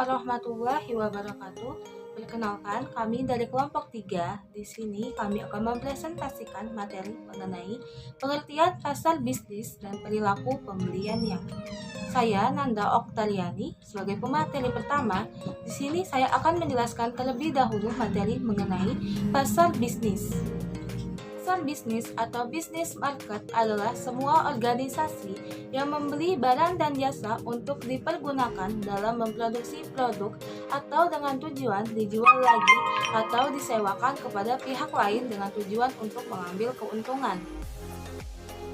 warahmatullahi wabarakatuh. Perkenalkan, kami dari kelompok 3. Di sini kami akan mempresentasikan materi mengenai pengertian pasar bisnis dan perilaku pembeliannya. Saya Nanda Oktariani sebagai pemateri pertama. Di sini saya akan menjelaskan terlebih dahulu materi mengenai pasar bisnis. Pasar bisnis atau business market adalah semua organisasi yang membeli barang dan jasa untuk dipergunakan dalam memproduksi produk atau dengan tujuan dijual lagi atau disewakan kepada pihak lain dengan tujuan untuk mengambil keuntungan.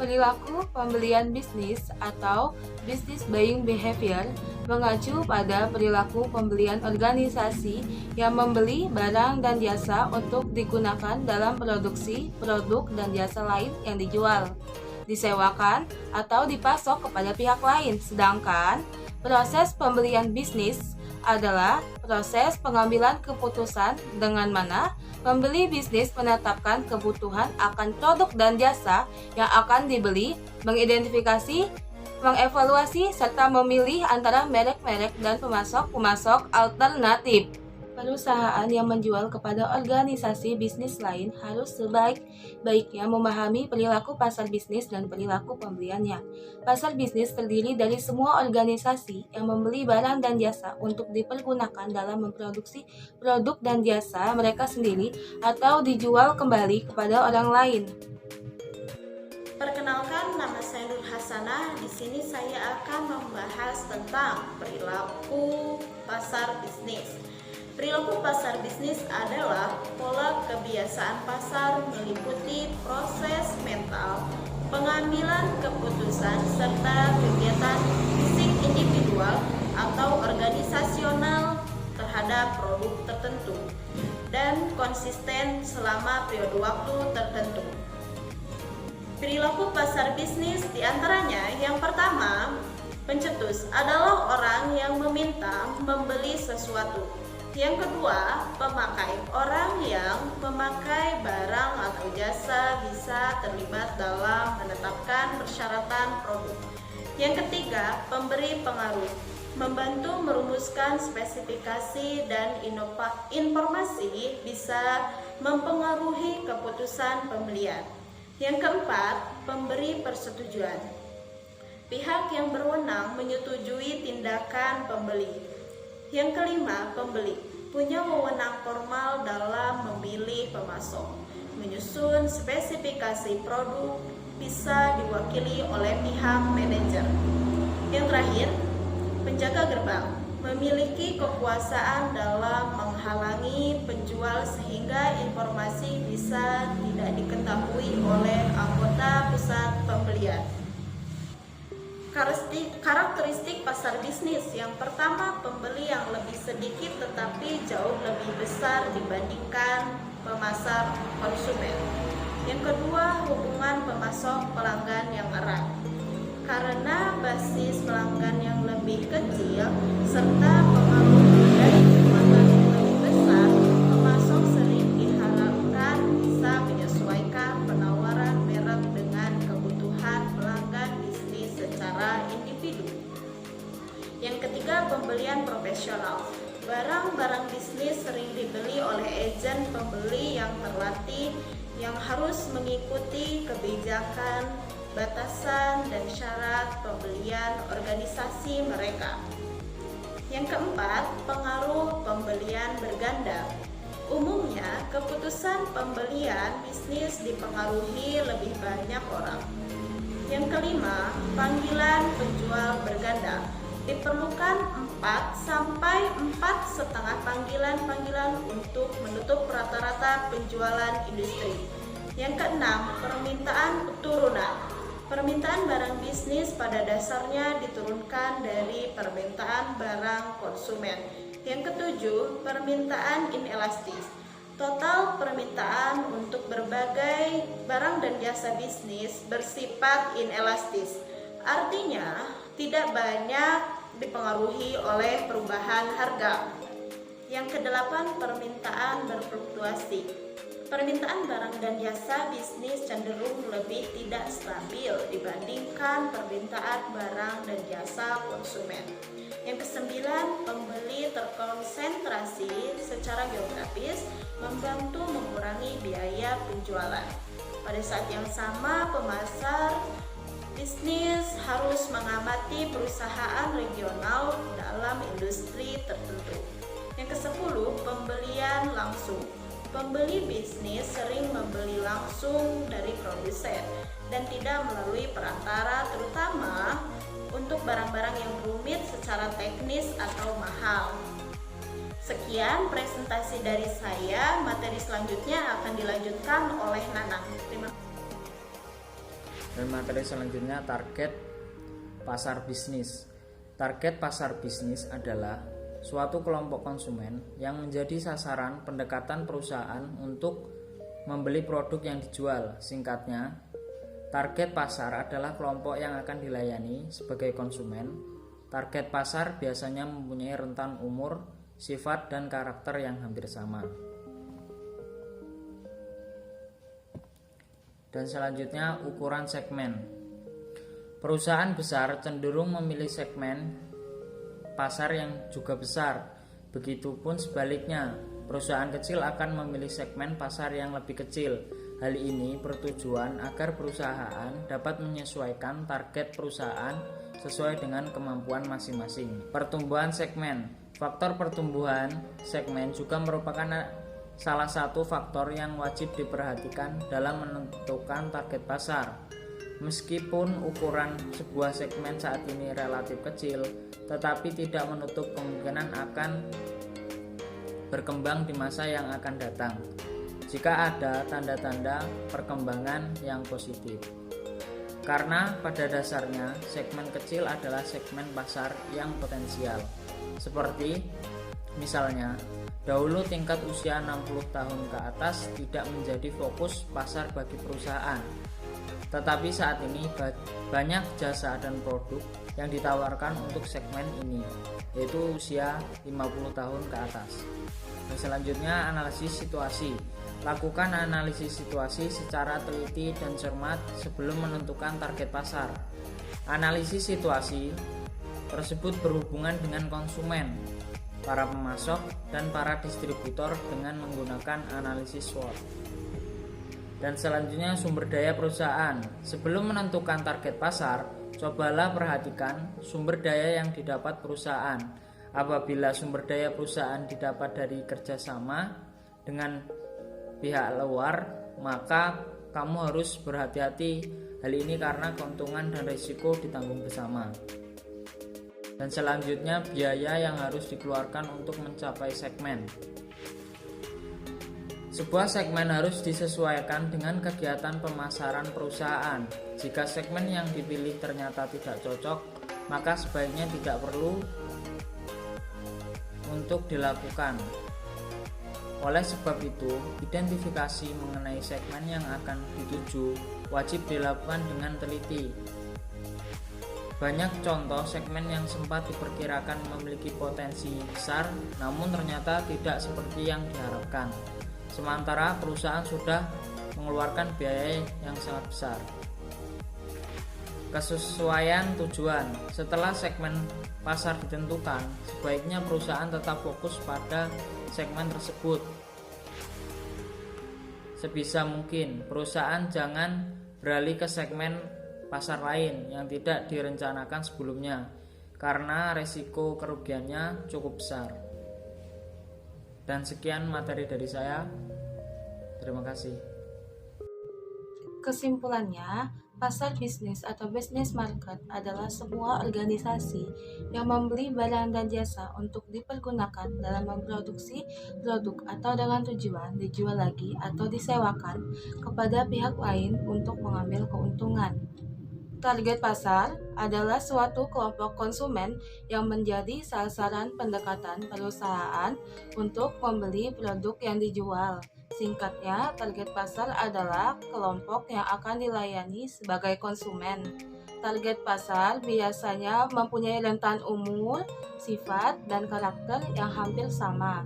Perilaku pembelian bisnis atau business buying behavior mengacu pada perilaku pembelian organisasi yang membeli barang dan jasa untuk digunakan dalam produksi produk dan jasa lain yang dijual, disewakan, atau dipasok kepada pihak lain. Sedangkan proses pembelian bisnis adalah proses pengambilan keputusan dengan mana pembeli bisnis menetapkan kebutuhan akan produk dan jasa yang akan dibeli, mengidentifikasi, mengevaluasi, serta memilih antara merek-merek dan pemasok-pemasok alternatif. Perusahaan yang menjual kepada organisasi bisnis lain harus sebaik-baiknya memahami perilaku pasar bisnis dan perilaku pembeliannya. Pasar bisnis terdiri dari semua organisasi yang membeli barang dan jasa untuk dipergunakan dalam memproduksi produk dan jasa mereka sendiri atau dijual kembali kepada orang lain. Perkenalkan, nama saya Nur Hasanah. Di sini saya akan membahas tentang perilaku pasar bisnis. Perilaku pasar bisnis adalah pola kebiasaan pasar meliputi proses mental, pengambilan keputusan, serta kegiatan fisik individual atau organisasional terhadap produk tertentu dan konsisten selama periode waktu tertentu. Perilaku pasar bisnis diantaranya yang pertama, pencetus adalah orang yang meminta membeli sesuatu. Yang kedua, pemakai, orang yang memakai barang atau jasa bisa terlibat dalam menetapkan persyaratan produk. Yang ketiga, pemberi pengaruh, membantu merumuskan spesifikasi dan informasi bisa mempengaruhi keputusan pembelian. Yang keempat, pemberi persetujuan, pihak yang berwenang menyetujui tindakan pembeli. Yang kelima, pembeli punya wewenang formal dalam memilih pemasok, menyusun spesifikasi produk, bisa diwakili oleh pihak manajer. Yang terakhir, penjaga gerbang memiliki kekuasaan dalam menghalangi penjual sehingga informasi bisa tidak diketahui oleh anggota pusat pembelian. Karakteristik pasar bisnis yang pertama, pembeli yang lebih sedikit tetapi jauh lebih besar dibandingkan pemasar konsumen. Yang kedua, hubungan pemasok pelanggan yang erat. Karena basis pelanggan yang lebih kecil serta pengaruh dari kekuatan yang lebih besar, pemasok sering diharapkan bisa menyesuaikan penawaran merek dengan kebutuhan pelanggan bisnis secara individu. Yang ketiga, pembelian profesional. Barang-barang bisnis sering dibeli oleh agen pembeli yang terlatih yang harus mengikuti kebijakan, batasan, dan syarat pembelian organisasi mereka. Yang keempat, pengaruh pembelian berganda. Umumnya, keputusan pembelian bisnis dipengaruhi lebih banyak orang. Yang kelima, panggilan penjual berganda. Diperlukan 4 sampai 4,5 panggilan untuk menutup rata-rata penjualan industri. Yang keenam, permintaan turunan. Permintaan barang bisnis pada dasarnya diturunkan dari permintaan barang konsumen. Yang ketujuh, permintaan inelastis. Total permintaan untuk berbagai barang dan jasa bisnis bersifat inelastis. Artinya, tidak banyak dipengaruhi oleh perubahan harga. Yang kedelapan, permintaan berfluktuasi. Permintaan barang dan jasa bisnis cenderung lebih tidak stabil dibandingkan permintaan barang dan jasa konsumen. Yang kesembilan, pembeli terkonsentrasi secara geografis membantu mengurangi biaya penjualan. Pada saat yang sama, pemasar bisnis harus mengamati perusahaan regional dalam industri tertentu. Yang kesepuluh, pembelian langsung. Pembeli bisnis sering membeli langsung dari produsen dan tidak melalui perantara, terutama untuk barang-barang yang rumit secara teknis atau mahal. Sekian presentasi dari saya. Materi selanjutnya akan dilanjutkan oleh Nanang. Terima kasih. Dan materi selanjutnya, target pasar bisnis. Target pasar bisnis adalah suatu kelompok konsumen yang menjadi sasaran pendekatan perusahaan untuk membeli produk yang dijual. Singkatnya, target pasar adalah kelompok yang akan dilayani sebagai konsumen. Target pasar biasanya mempunyai rentan umur, sifat, dan karakter yang hampir sama. Dan selanjutnya, ukuran segmen. Perusahaan besar cenderung memilih segmen pasar yang juga besar. Begitupun sebaliknya, perusahaan kecil akan memilih segmen pasar yang lebih kecil. Hal ini bertujuan agar perusahaan dapat menyesuaikan target perusahaan sesuai dengan kemampuan masing-masing. Pertumbuhan segmen. Faktor pertumbuhan segmen juga merupakan salah satu faktor yang wajib diperhatikan dalam menentukan target pasar. Meskipun ukuran sebuah segmen saat ini relatif kecil, tetapi tidak menutup kemungkinan akan berkembang di masa yang akan datang jika ada tanda-tanda perkembangan yang positif. Karena pada dasarnya segmen kecil adalah segmen pasar yang potensial. Seperti misalnya, dahulu tingkat usia 60 tahun ke atas tidak menjadi fokus pasar bagi perusahaan. Tetapi saat ini banyak jasa dan produk yang ditawarkan untuk segmen ini, yaitu usia 50 tahun ke atas. Dan selanjutnya, analisis situasi. Lakukan analisis situasi secara teliti dan cermat sebelum menentukan target pasar. Analisis situasi tersebut berhubungan dengan konsumen, para pemasok, dan para distributor dengan menggunakan analisis SWOT. Dan selanjutnya, sumber daya perusahaan. Sebelum menentukan target pasar, cobalah perhatikan sumber daya yang didapat perusahaan. Apabila sumber daya perusahaan didapat dari kerjasama dengan pihak luar, maka kamu harus berhati-hati. Hal ini karena keuntungan dan risiko ditanggung bersama. Dan selanjutnya, biaya yang harus dikeluarkan untuk mencapai segmen. Sebuah segmen harus disesuaikan dengan kegiatan pemasaran perusahaan. Jika segmen yang dipilih ternyata tidak cocok, maka sebaiknya tidak perlu untuk dilakukan. Oleh sebab itu, identifikasi mengenai segmen yang akan dituju wajib dilakukan dengan teliti. Banyak contoh segmen yang sempat diperkirakan memiliki potensi besar, namun ternyata tidak seperti yang diharapkan. Sementara perusahaan sudah mengeluarkan biaya yang sangat besar. Kesesuaian tujuan. Setelah segmen pasar ditentukan, sebaiknya perusahaan tetap fokus pada segmen tersebut. Sebisa mungkin, perusahaan jangan beralih ke segmen pasar lain yang tidak direncanakan sebelumnya, karena resiko kerugiannya cukup besar. Dan sekian materi dari saya. Terima kasih. Kesimpulannya, pasar bisnis atau business market adalah sebuah organisasi yang membeli barang dan jasa untuk dipergunakan dalam memproduksi produk atau dengan tujuan dijual lagi atau disewakan kepada pihak lain untuk mengambil keuntungan. Target pasar adalah suatu kelompok konsumen yang menjadi sasaran pendekatan perusahaan untuk membeli produk yang dijual. Singkatnya, target pasar adalah kelompok yang akan dilayani sebagai konsumen. Target pasar biasanya mempunyai rentan umur, sifat, dan karakter yang hampir sama.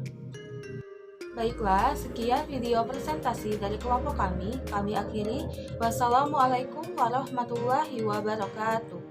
Baiklah, sekian video presentasi dari kelompok kami. Kami akhiri. Wassalamualaikum warahmatullahi wabarakatuh.